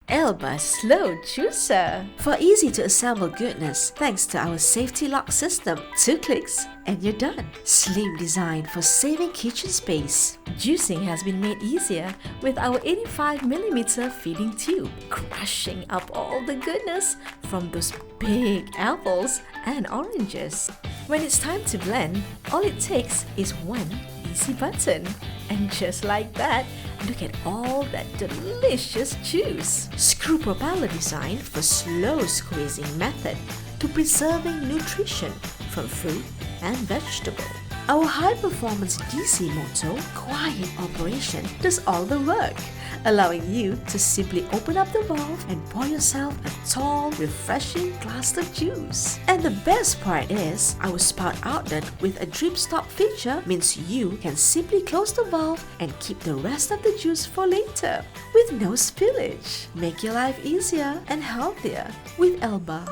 ELBA Slow Juicer. For easy to assemble goodness, thanks to our safety lock system, 2 clicks and you're done. Slim design for saving kitchen space. Juicing has been made easier with our 85mm feeding tube, crushing up all the goodness from those big apples and oranges. When it's time to blend, all it takes is one easy button. And just like that, look at all that delicious juice. Screw propeller design for slow squeezing method to preserving nutrition from fruit and vegetable. Our high-performance DC motor quiet operation does all the work, allowing you to simply open up the valve and pour yourself a tall, refreshing glass of juice. And the best part is, our spout outlet with a drip stop feature means you can simply close the valve and keep the rest of the juice for later with no spillage. Make your life easier and healthier with ELBA.